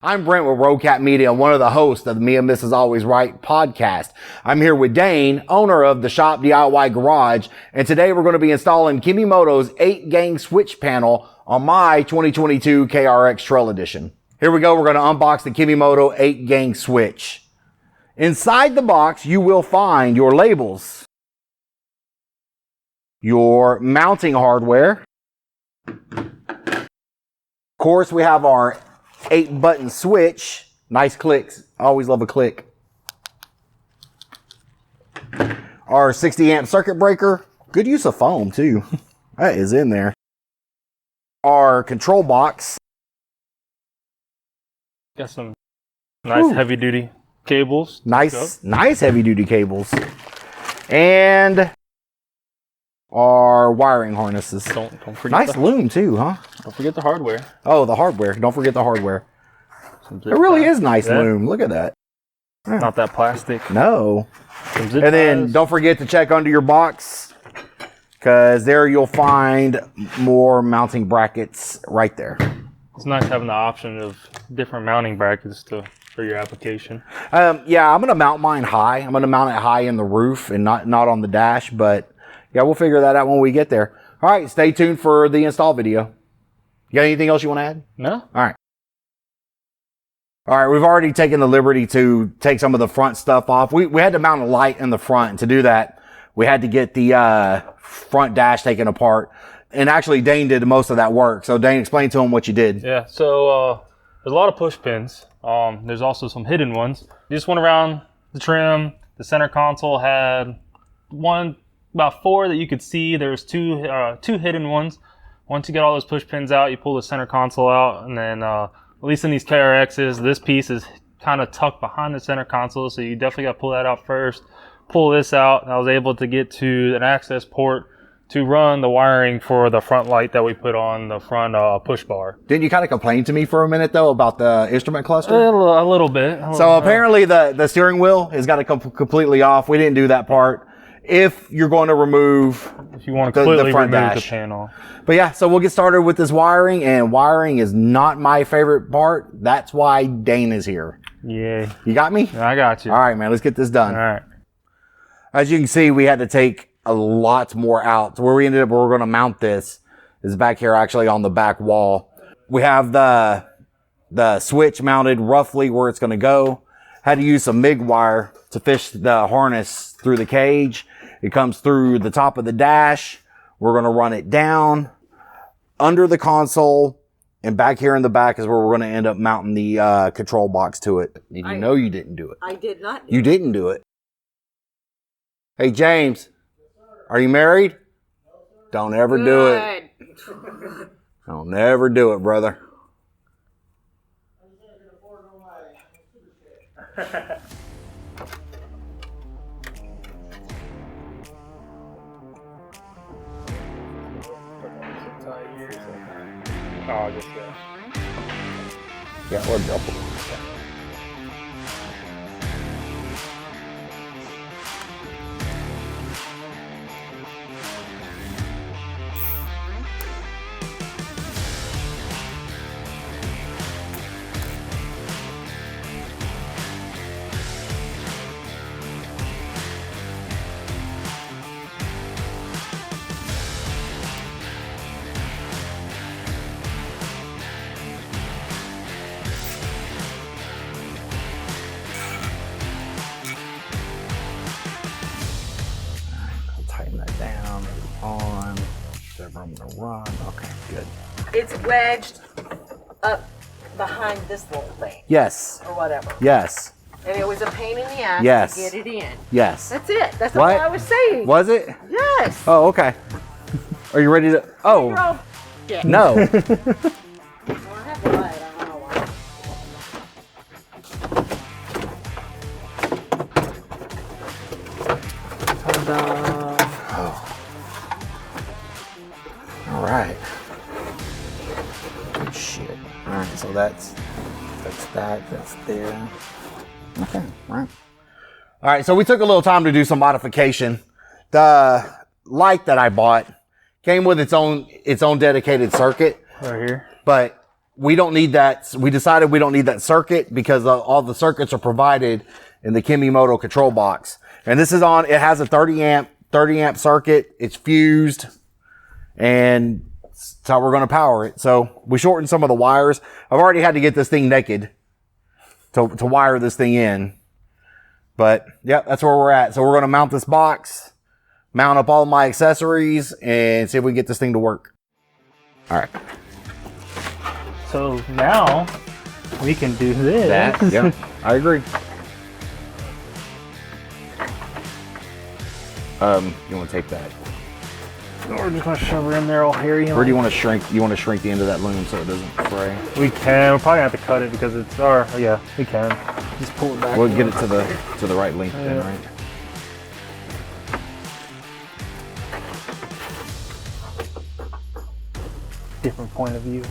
I'm Brent with RoCat Media, one of the hosts of the Me and Mrs. Always Right podcast. I'm here with Dane, owner of the Shop DIY Garage, and today we're going to be installing Kemimoto's 8-gang switch panel on my 2022 KRX Trail Edition. Here we go, we're going to unbox the Kemimoto 8-gang switch. Inside the box, you will find your labels, your mounting hardware. Of course, we have our 8-button switch. Nice clicks. I always love a click. Our 60 amp circuit breaker. Good use of foam too. That is in there. Our control box. Got some nice heavy duty cables. Nice heavy duty cables. And our wiring harnesses. Don't forget. Nice loom too, huh? Don't forget the hardware. Oh, the hardware. Don't forget the hardware. It really is nice loom. Look at that. Not that plastic. No. And then don't forget to check under your box, because there you'll find more mounting brackets right there. It's nice having the option of different mounting brackets for your application. Yeah, I'm going to mount mine high. I'm going to mount it high in the roof and not on the dash, but yeah, we'll figure that out when we get there. All right, stay tuned for the install video. You got anything else you want to add? No. All right. All right, we've already taken the liberty to take some of the front stuff off. We had to mount a light in the front, and to do that, we had to get the front dash taken apart. And actually, Dane did most of that work. So, Dane, explain to him what you did. Yeah, so there's a lot of push pins. There's also some hidden ones. You just went around the trim. The center console had about 4 that you could see. There's two hidden ones. Once you get all those push pins out, you pull the center console out, and then at least in these KRXs, this piece is kind of tucked behind the center console, so you definitely got to pull that out first. Pull this out, and I was able to get to an access port to run the wiring for the front light that we put on the front push bar. Didn't you kind of complain to me for a minute, though, about the instrument cluster? A little bit. So apparently the steering wheel has got to come completely off. We didn't do that part. If you're going to remove if you want to completely the front remove dash. the panel. But yeah, so we'll get started with this wiring, and wiring is not my favorite part. That's why Dane is here. Yeah. You got me? I got you. All right, man, let's get this done. All right. As you can see, we had to take a lot more out. So where we ended up, where we're going to mount this is back here, actually on the back wall. We have the switch mounted roughly where it's going to go. Had to use some MIG wire to fish the harness through the cage. It comes through the top of the dash. We're going to run it down under the console, and back here in the back is where we're going to end up mounting the control box to it. Did you know you didn't do it? I did not. You didn't do it. Hey, James, are you married? Don't ever do it. Don't ever do it, brother. Oh, just Yeah, or double. Tighten that down, on, whatever I'm gonna run. Okay, good. It's wedged up behind this little thing. Yes. Or whatever. Yes. And it was a pain in the ass Yes. to get it in. Yes. That's it. That's What? all I was saying. Was it? Yes. Oh, okay. Are you ready to? Oh, Yeah. no. Well, I have the light. I don't know why. All right. Good shit. All right, so that's there. Okay, all right. All right, so we took a little time to do some modification. The light that I bought came with its own dedicated circuit, right here. but we don't need that. We decided we don't need that circuit because all the circuits are provided in the Kemimoto control box. And this is on, it has a 30 amp circuit. It's fused, and that's how we're going to power it. So we shortened some of the wires. I've already had to get this thing naked to wire this thing in. But yeah, that's where we're at. So we're going to mount this box, mount up all my accessories, and see if we can get this thing to work. All right. So now we can do this. Yeah, I agree. You want to take that? We're just gonna shove her in there all hairy. Or do you want to shrink? You want to shrink the end of that loom so it doesn't fray? We can. We're probably gonna have to cut it because it's our. Oh, yeah, we can. Just pull it back. We'll get it to the right length then, right? Different point of view.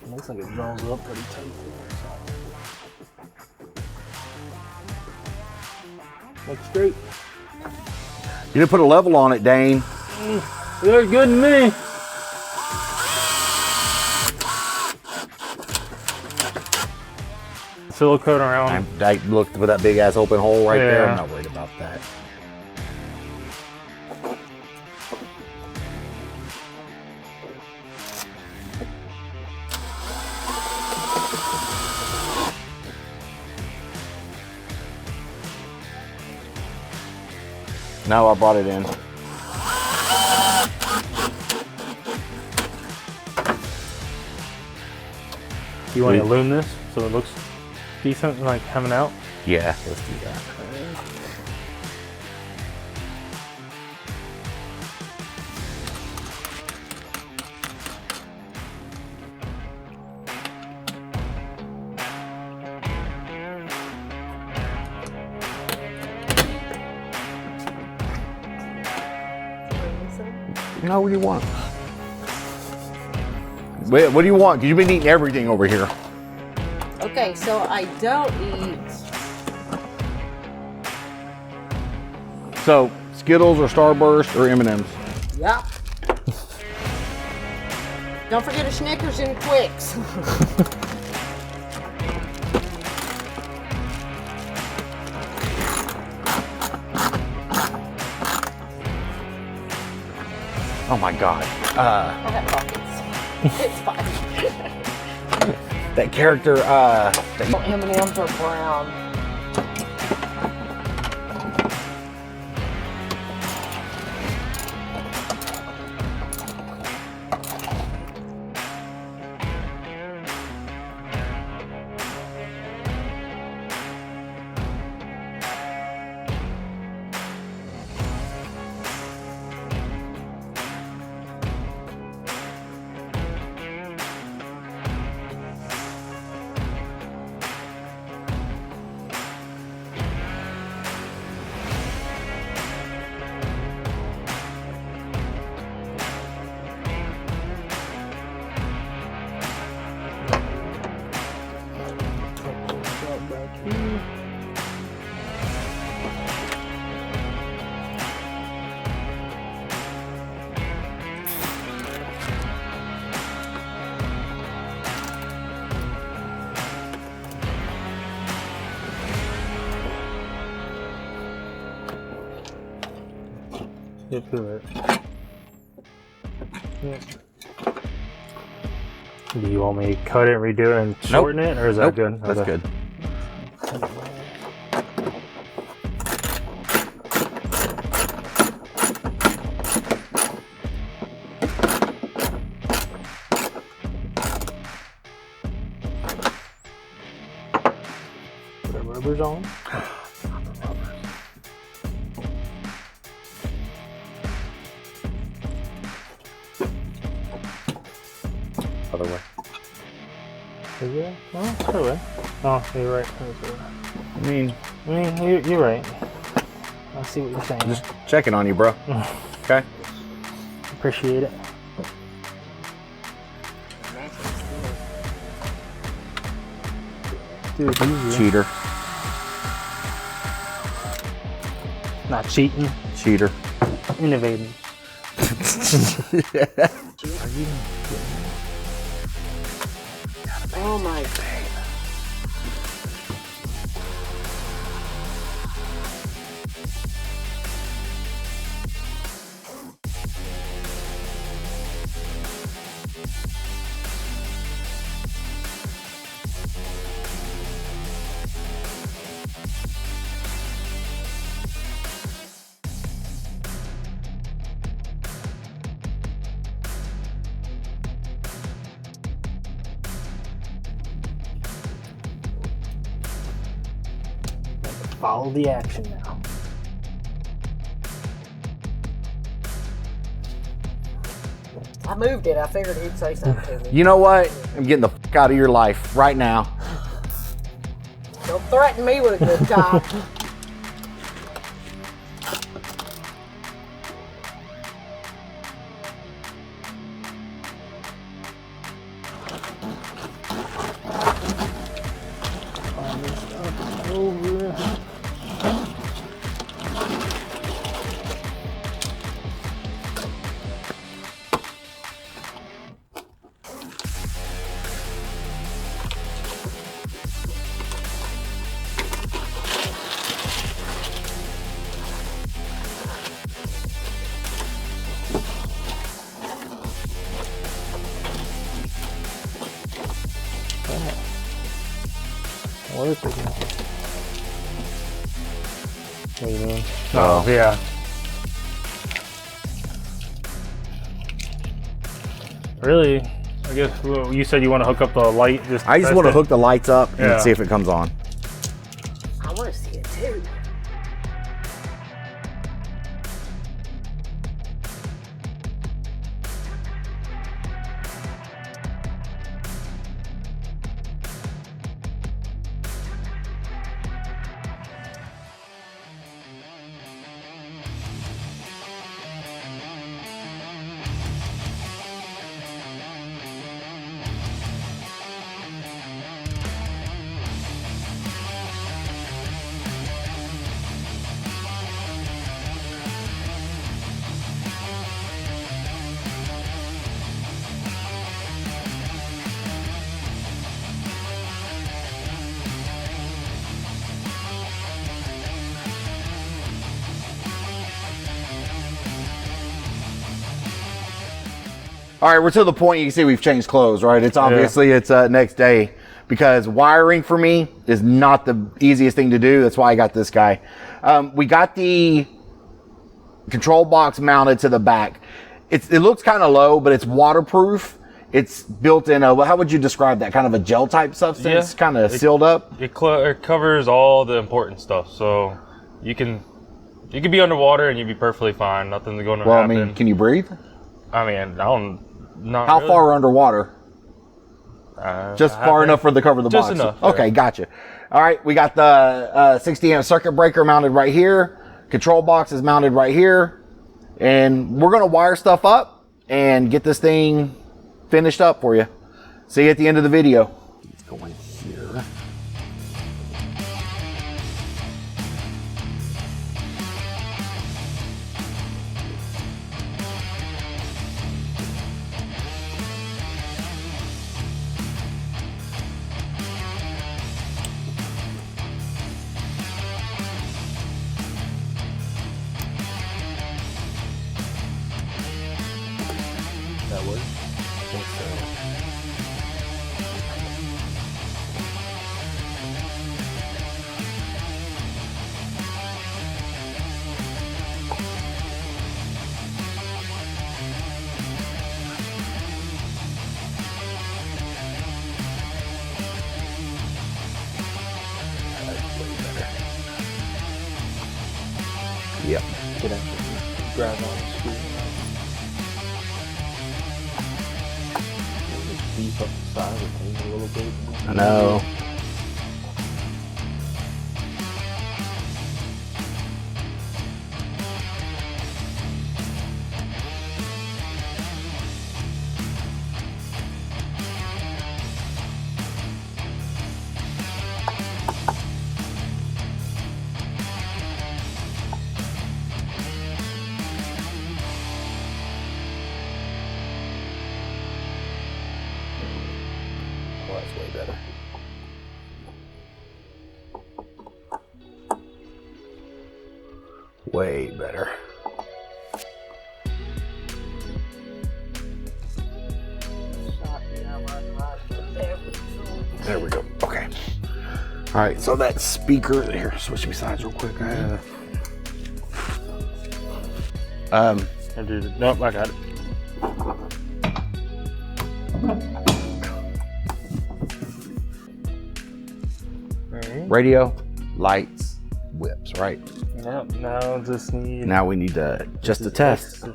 Looks like it draws up pretty tight. Looks straight. You didn't put a level on it, Dane. Looks good to me. Silicone around. I looked with that big ass open hole right there. Yeah. I'm not worried about that. Now I brought it in. You want to loom this so it looks decent, like coming out? Yeah, let's do that. No, what do you want? Wait, what do you want? Because you've been eating everything over here. Okay, so I don't eat. So, Skittles or Starburst or M&M's? Yep. Don't forget a Snickers and Twix. Oh my God. I have pockets. It's fine. That character, M&M's are brown. Get to it. Yeah. Do you want me to cut it, redo it, and shorten it, or is that good? That's good. Put the rubbers on. Other way. Is it? No, it's other way. Oh, you're right. I mean, You're right. I see what you're saying. just checking on you, bro. Okay. Appreciate it. do it easier. Cheater. Not cheating. Cheater. Innovating. Oh my God. Follow the action now. I moved it. I figured he'd say something to me. You know what? I'm getting the fuck out of your life right now. Don't threaten me with a good time. What is it now? What do you mean? Oh. Yeah. Really? I guess well, you said you want to hook up the light. I just want to hook the lights up and Yeah. see if it comes on. I want to see it too. All right, we're to the point you can see we've changed clothes, right? It's obviously it's next day because wiring for me is not the easiest thing to do. That's why I got this guy. We got the control box mounted to the back. It looks kind of low, but it's waterproof. It's built in a, how would you describe that? Kind of a gel type substance, kind of sealed up? It covers all the important stuff, so you can be underwater and you'd be perfectly fine. Nothing's going to Well, happen. I mean, can you breathe? I mean, not How really. far underwater? Just far enough for the cover of the Just box. enough, Okay, yeah. gotcha. All right, we got the 60 amp circuit breaker mounted right here. Control box is mounted right here. And we're going to wire stuff up and get this thing finished up for you. See you at the end of the video. It's going here. That works? I think so. Yep. Could actually grab on the screw. Just beef up the side of the thing a little bit. I know. Way better. There we go. Okay. All right. So that speaker here. Switch me sides real quick. Nope, I got it. Radio, lights, whips. Right. Yep. Now we need to just a test.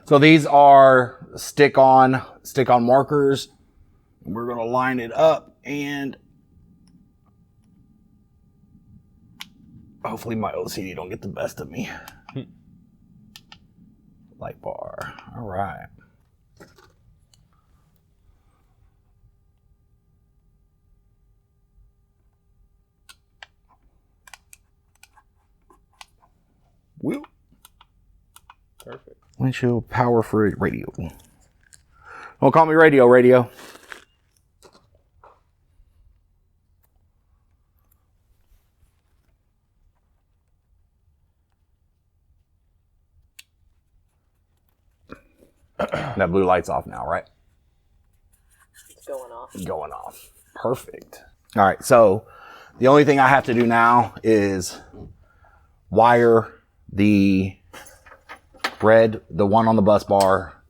So these are stick-on markers. We're gonna line it up and hopefully my OCD don't get the best of me. Light bar. All right. Woo. Perfect. Windshield power for radio. Don't call me radio. That blue light's off now, right? It's going off. Going off. Perfect. All right, so the only thing I have to do now is wire the red, the one on the bus bar,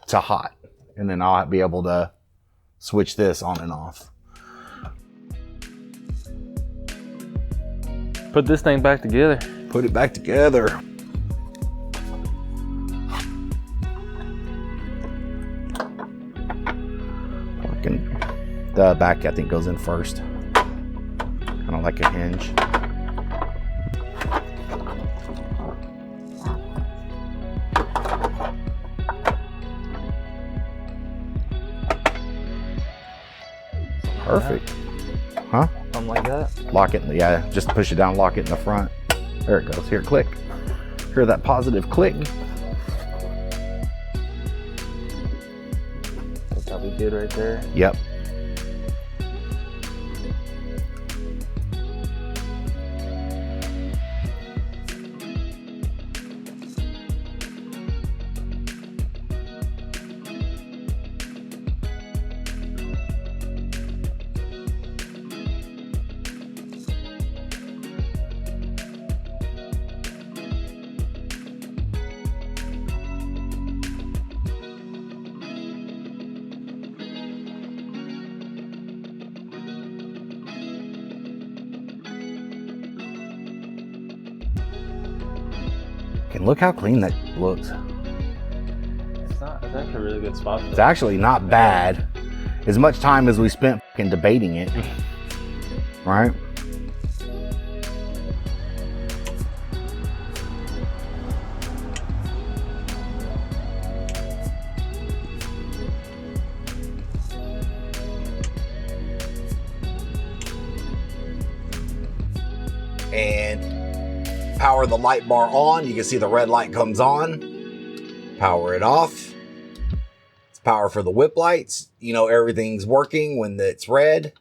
to hot. And then I'll be able to switch this on and off. Put this thing back together. Put it back together. The back, I think, goes in first. Kind of like a hinge. Perfect. Huh? Something like that. Lock it, yeah, just push it down, lock it in the front. There it goes. Here, click. Hear that positive click. That's how we did right there. Yep. And look how clean that looks. It's actually a really good spot. It's actually not bad. As much time as we spent fucking debating it. Right? And power the light bar on. You can see the red light comes on. Power it off. It's power for the whip lights. You know, everything's working when it's red.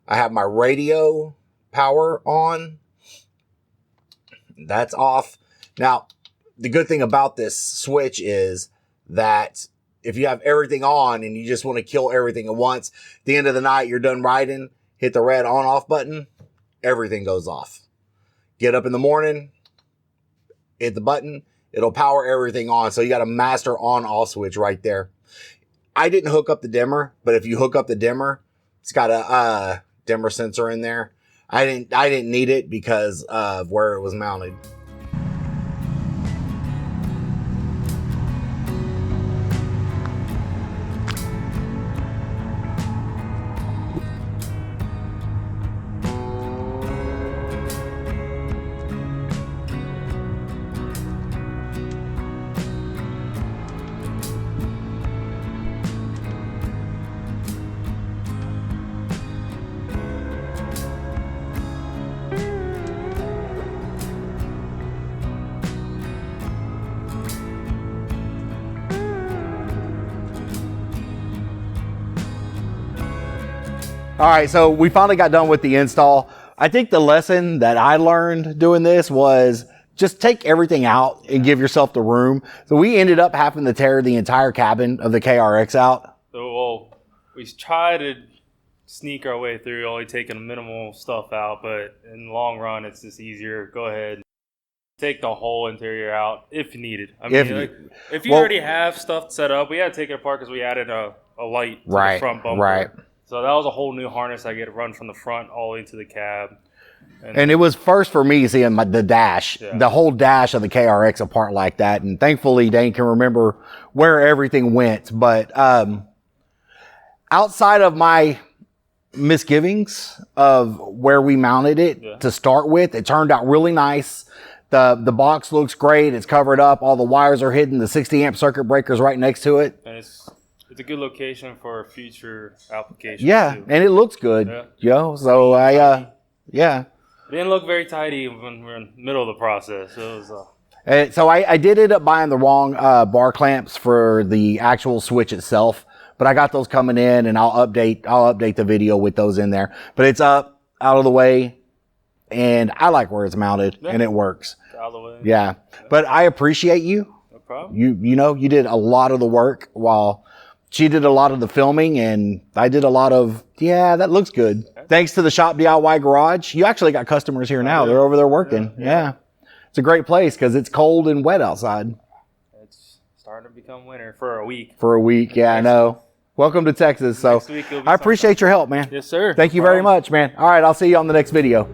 I have my radio power on. That's off. Now, the good thing about this switch is that if you have everything on and you just want to kill everything at once, at the end of the night, you're done riding, hit the red on-off button, everything goes off. Get up in the morning, hit the button, it'll power everything on. So you got a master on-off switch right there. I didn't hook up the dimmer, but if you hook up the dimmer, it's got a dimmer sensor in there. I didn't need it because of where it was mounted. All right, so we finally got done with the install. I think the lesson that I learned doing this was just take everything out and give yourself the room. So we ended up having to tear the entire cabin of the KRX out. So, well, we try to sneak our way through, only taking minimal stuff out, but in the long run, it's just easier. Go ahead, take the whole interior out if you need it. I mean, if you already have stuff set up, we had to take it apart because we added a light to the front bumper. Right. So that was a whole new harness I get to run from the front all the way to the cab. And it was first for me seeing the dash, the whole dash of the KRX apart like that. And thankfully, Dane can remember where everything went. But outside of my misgivings of where we mounted it to start with, it turned out really nice. The box looks great. It's covered up. All the wires are hidden. The 60 amp circuit breaker's right next to it. And it's a good location for future applications. Yeah, too. and it looks good. So It didn't look very tidy when we were in the middle of the process. It was, so I did end up buying the wrong bar clamps for the actual switch itself, but I got those coming in, and I'll update the video with those in there. But it's up, out of the way, and I like where it's mounted, and it works. out of the way. Yeah, but I appreciate you. No problem. You did a lot of the work while she did a lot of the filming, and I did a lot of, that looks good. Okay. Thanks to the Shop DIY Garage. You actually got customers here now. They're over there working. Yeah. It's a great place because it's cold and wet outside. It's starting to become winter for a week. I know. Welcome to Texas. So I appreciate your help, man. Yes, sir. Thank you very much, man. All right. I'll see you on the next video.